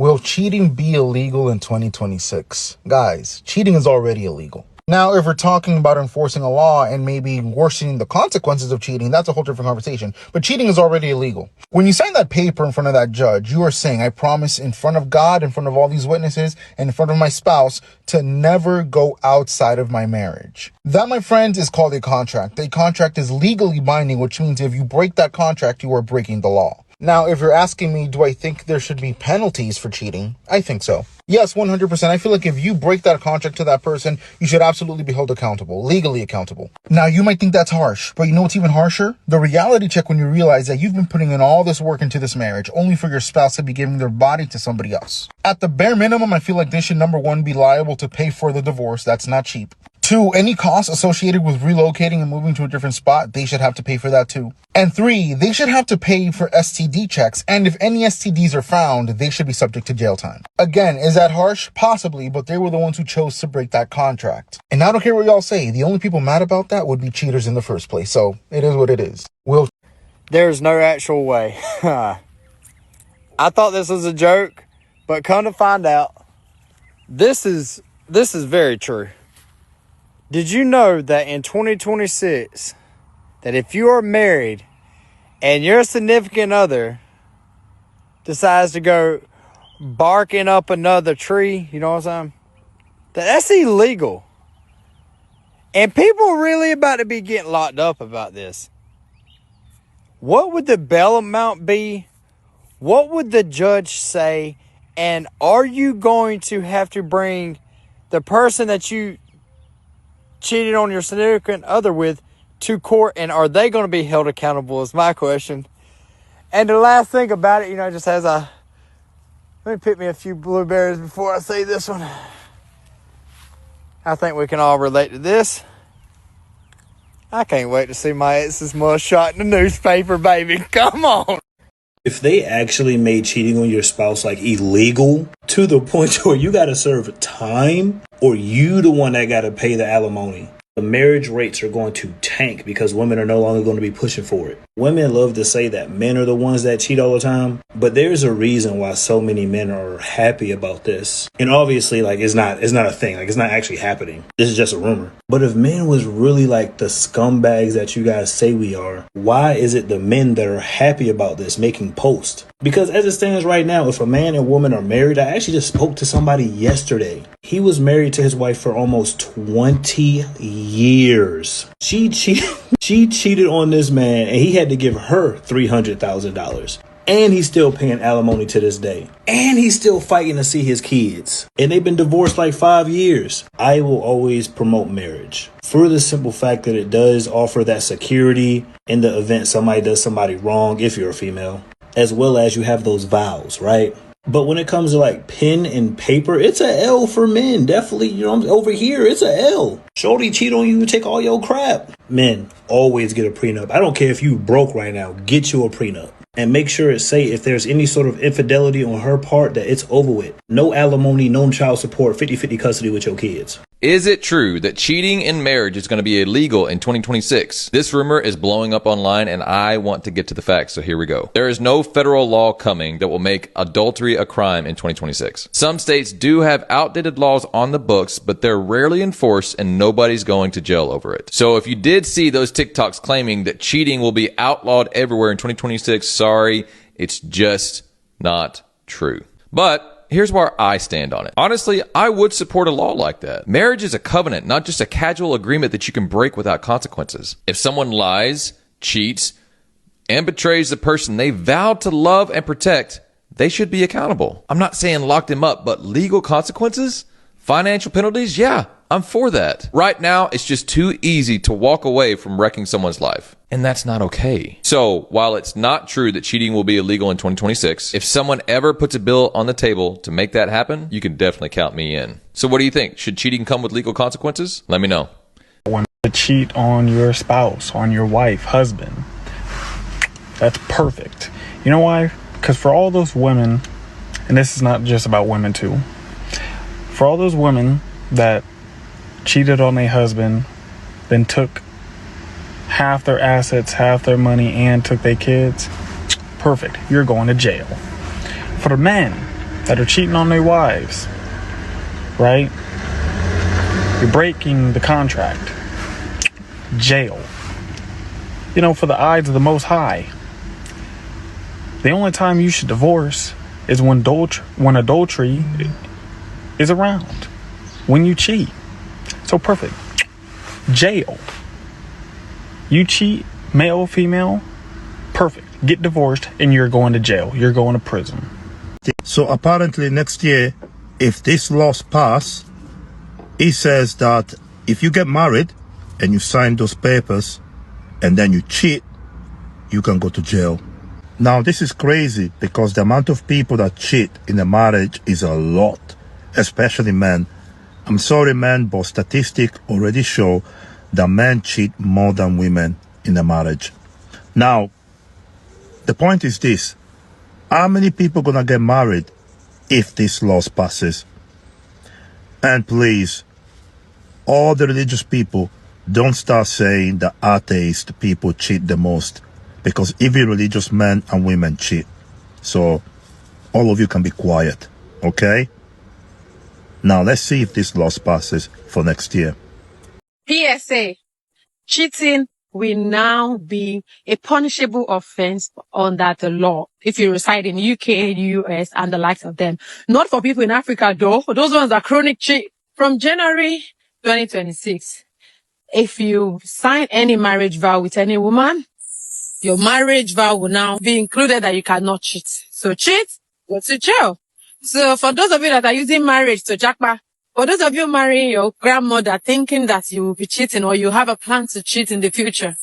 Will cheating be illegal in 2026? Guys, cheating is already illegal. Now, if we're talking about enforcing a law and maybe worsening the consequences of cheating, that's a whole different conversation. But cheating is already illegal. When you sign that paper in front of that judge, you are saying, I promise in front of God, in front of all these witnesses, and in front of my spouse to never go outside of my marriage. That, my friends, is called a contract. A contract is legally binding, which means if you break that contract, you are breaking the law. Now, if you're asking me, do I think there should be penalties for cheating? I think so. Yes, 100%. I feel like if you break that contract to that person, you should absolutely be held accountable, legally accountable. Now, you might think that's harsh, but you know what's even harsher? The reality check when you realize that you've been putting in all this work into this marriage only for your spouse to be giving their body to somebody else. At the bare minimum, I feel like they should, number one, be liable to pay for the divorce. That's not cheap. 2, any costs associated with relocating and moving to a different spot, they should have to pay for that too. And 3, they should have to pay for STD checks, and if any STDs are found, they should be subject to jail time. Again, is that harsh? Possibly, but they were the ones who chose to break that contract. And I don't care what y'all say, the only people mad about that would be cheaters in the first place, so it is what it is. There's no actual way. I thought this was a joke, but come to find out, this is very true. Did you know that in 2026, that if you are married and your significant other decides to go barking up another tree, you know what I'm saying? That's illegal. And people are really about to be getting locked up about this. What would the bail amount be? What would the judge say? And are you going to have to bring the person that you cheated on your significant other with to court, and are they going to be held accountable is my question. And the last thing about it, just as let me pick me a few blueberries before I say this one. I think we can all relate to this. I can't wait to see my ex's mugshot in the newspaper, baby. Come on. If they actually made cheating on your spouse illegal to the point where you got to serve time, or you the one that got to pay the alimony, the marriage rates are going to tank because women are no longer going to be pushing for it. Women love to say that men are the ones that cheat all the time, but there's a reason why so many men are happy about this. And obviously, it's not a thing. It's not actually happening. This is just a rumor. But if men was really the scumbags that you guys say we are, why is it the men that are happy about this making posts? Because as it stands right now, if a man and woman are married, I actually just spoke to somebody yesterday. He was married to his wife for almost 20 years. She cheated on this man, and he had to give her $300,000. And he's still paying alimony to this day. And he's still fighting to see his kids. And they've been divorced 5 years. I will always promote marriage for the simple fact that it does offer that security in the event somebody does somebody wrong, if you're a female, as well as you have those vows, right? But when it comes to pen and paper, it's a L for men. Definitely, over here, it's a L. Shorty cheat on you, take all your crap. Men, always get a prenup. I don't care if you broke right now, get you a prenup. And make sure it say if there's any sort of infidelity on her part that it's over with. No alimony, no child support, 50-50 custody with your kids. Is it true that cheating in marriage is going to be illegal in 2026? This rumor is blowing up online, and I want to get to the facts, so here we go. There is no federal law coming that will make adultery a crime in 2026. Some states do have outdated laws on the books, but they're rarely enforced, and nobody's going to jail over it. So if you did see those TikToks claiming that cheating will be outlawed everywhere in 2026, sorry, it's just not true. But here's where I stand on it. Honestly, I would support a law like that. Marriage is a covenant, not just a casual agreement that you can break without consequences. If someone lies, cheats, and betrays the person they vowed to love and protect, they should be accountable. I'm not saying lock them up, but legal consequences? Financial penalties? Yeah, I'm for that. Right now, it's just too easy to walk away from wrecking someone's life. And that's not okay. So, while it's not true that cheating will be illegal in 2026, if someone ever puts a bill on the table to make that happen, you can definitely count me in. So what do you think? Should cheating come with legal consequences? Let me know. When you cheat on your spouse, on your wife, husband, that's perfect. You know why? Because for all those women, and this is not just about women too, for all those women that cheated on their husband, then took half their assets, half their money, and took their kids, perfect. You're going to jail. For the men that are cheating on their wives, right? You're breaking the contract. Jail. You know, for the eyes of the Most High. The only time you should divorce is when adultery is around. When you cheat. So perfect. Jail. You cheat, male, female, perfect. Get divorced and you're going to jail. You're going to prison. So apparently next year, if this laws pass, it says that if you get married and you sign those papers and then you cheat, you can go to jail. Now this is crazy because the amount of people that cheat in a marriage is a lot, especially men. I'm sorry, men, but statistics already show that men cheat more than women in a marriage. Now, the point is this. How many people gonna get married if this law passes? And please, all the religious people, don't start saying that atheist people cheat the most, because even religious men and women cheat. So all of you can be quiet, okay? Now let's see if this law passes for next year. PSA, cheating will now be a punishable offense under the law if you reside in UK, US, and the likes of them. Not for people in Africa, though. Those ones are chronic cheat. From January 2026, if you sign any marriage vow with any woman, your marriage vow will now be included that you cannot cheat. So cheat, go to jail. So for those of you that are using marriage to jackpot, for those of you marrying your grandmother thinking that you will be cheating or you have a plan to cheat in the future,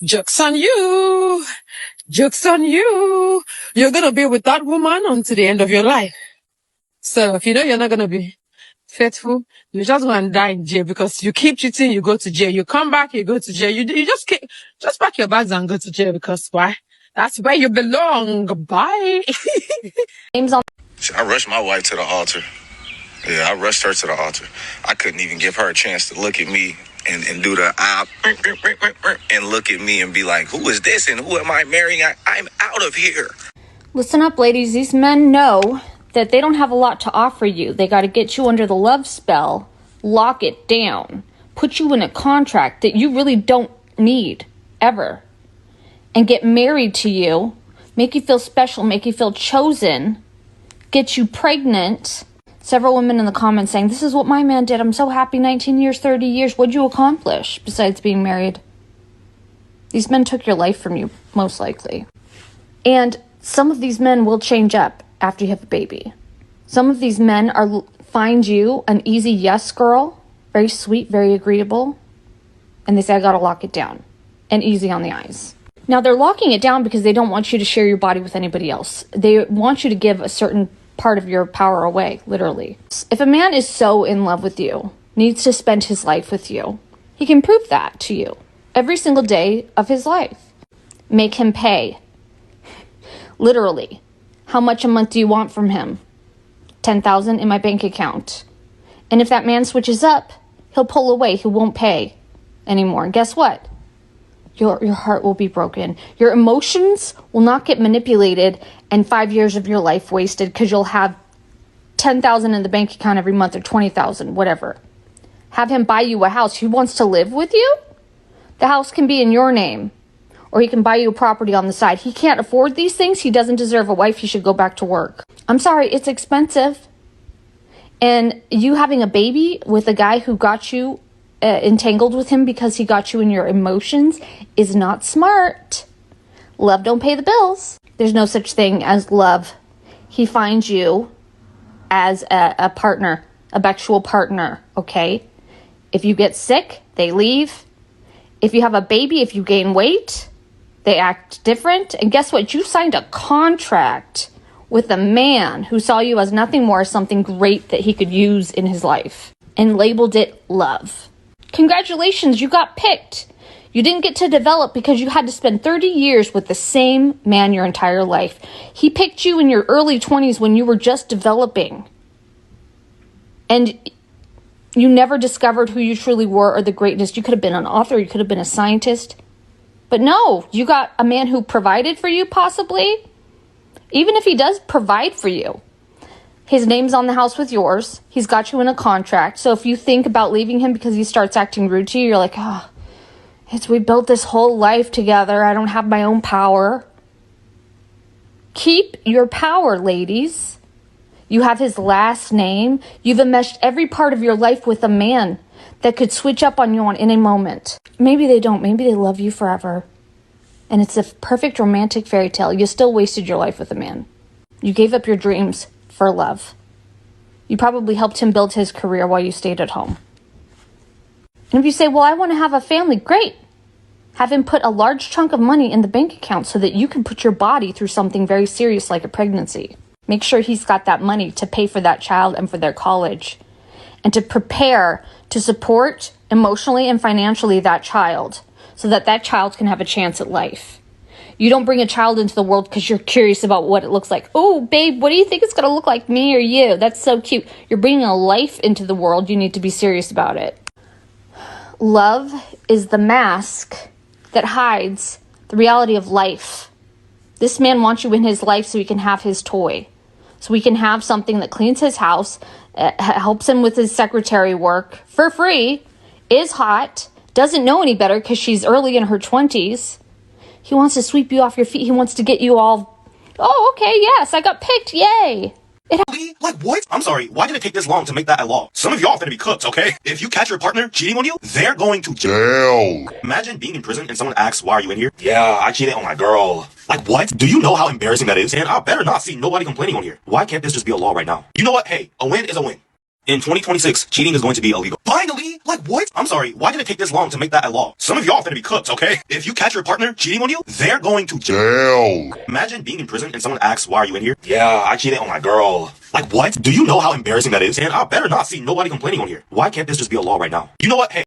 joke's on you. Joke's on you. You're going to be with that woman until the end of your life. So if you know you're not going to be faithful, you just go and die in jail because you keep cheating, you go to jail. You come back, you go to jail. You just pack your bags and go to jail because why? That's where you belong. Bye. I rushed my wife to the altar. Yeah, I rushed her to the altar. I couldn't even give her a chance to look at me and do the and look at me and be like, who is this and who am I marrying? I'm out of here. Listen up, ladies. These men know that they don't have a lot to offer you. They got to get you under the love spell, lock it down, put you in a contract that you really don't need ever, and get married to you, make you feel special, make you feel chosen, get you pregnant. Several women in the comments saying, this is what my man did. I'm so happy. 19 years, 30 years. What'd you accomplish besides being married? These men took your life from you, most likely. And some of these men will change up after you have a baby. Some of these men find you an easy yes girl, very sweet, very agreeable. And they say, I gotta lock it down. And easy on the eyes. Now they're locking it down because they don't want you to share your body with anybody else. They want you to give a certain part of your power away, literally. If a man is so in love with you, needs to spend his life with you, he can prove that to you every single day of his life. Make him pay. Literally. How much a month do you want from him? 10,000 in my bank account. And if that man switches up, he'll pull away. He won't pay anymore. And guess what? Your heart will be broken. Your emotions will not get manipulated and 5 years of your life wasted because you'll have 10,000 in the bank account every month or 20,000, whatever. Have him buy you a house. He wants to live with you? The house can be in your name. Or he can buy you a property on the side. He can't afford these things. He doesn't deserve a wife. He should go back to work. I'm sorry, it's expensive. And you having a baby with a guy who got you entangled with him because he got you in your emotions is not smart. Love don't pay the bills. There's no such thing as love. He finds you as a partner, a sexual partner, okay? If you get sick, they leave. If you have a baby, if you gain weight, they act different. And guess what? You signed a contract with a man who saw you as nothing more, something great that he could use in his life, and labeled it love. Congratulations, you got picked. You didn't get to develop because you had to spend 30 years with the same man your entire life. He picked you in your early 20s when you were just developing. And you never discovered who you truly were or the greatness. You could have been an author, you could have been a scientist. But no, you got a man who provided for you, possibly. Even if he does provide for you, His name's on the house with yours. He's got you in a contract. So if you think about leaving him because he starts acting rude to you, you're like, oh, we built this whole life together. I don't have my own power. Keep your power, ladies. You have his last name. You've enmeshed every part of your life with a man that could switch up on you in a moment. Maybe they don't. Maybe they love you forever. And it's a perfect romantic fairy tale. You still wasted your life with a man. You gave up your dreams for love. You probably helped him build his career while you stayed at home. And if you say, well, I want to have a family, great. Have him put a large chunk of money in the bank account so that you can put your body through something very serious like a pregnancy. Make sure he's got that money to pay for that child and for their college, and to prepare to support emotionally and financially that child so that that child can have a chance at life. You don't bring a child into the world because you're curious about what it looks like. Oh, babe, what do you think it's going to look like, me or you? That's so cute. You're bringing a life into the world. You need to be serious about it. Love is the mask that hides the reality of life. This man wants you in his life so he can have his toy. So we can have something that cleans his house, helps him with his secretary work for free, is hot, doesn't know any better because she's early in her 20s. He wants to sweep you off your feet. He wants to get you all, oh, okay, yes, I got picked, yay. Like what? I'm sorry, why did it take this long to make that a law? Some of y'all finna be cooked, okay? If you catch your partner cheating on you, they're going to jail. Imagine being in prison and someone asks, why are you in here? Yeah, I cheated on my girl. Like what? Do you know how embarrassing that is? And I better not see nobody complaining on here. Why can't this just be a law right now? You know what? Hey, a win is a win. In 2026, cheating is going to be illegal. Finally? Like what? I'm sorry, why did it take this long to make that a law? Some of y'all finna be cooked, okay? If you catch your partner cheating on you, they're going to jail. Imagine being in prison and someone asks, why are you in here? Yeah, I cheated on my girl. Like what? Do you know how embarrassing that is? And I better not see nobody complaining on here. Why can't this just be a law right now? You know what? Hey.